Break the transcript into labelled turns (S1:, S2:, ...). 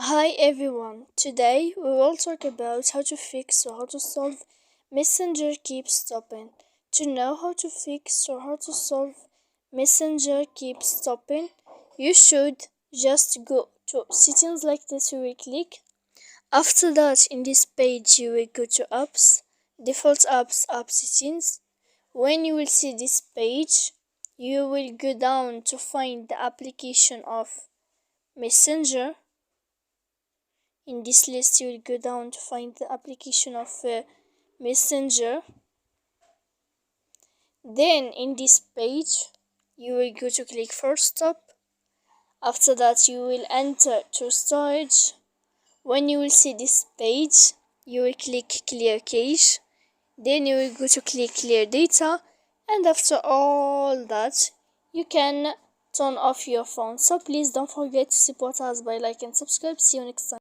S1: Hi everyone, today we will talk about how to fix or how to solve Messenger keeps stopping. To know how to fix or how to solve Messenger keeps stopping, you should just go to settings like this. You will click. After that, in this page you will go to apps, default apps, app settings. When you will see this page, you will go down to find the application of Messenger. In this list, you will go down to find the application of Messenger. Then in this page, you will go to click force stop. After that, you will enter to storage. When you will see this page, you will click clear cache. Then you will go to click clear data. And after all that, you can turn off your phone. So please don't forget to support us by like and subscribe. See you next time.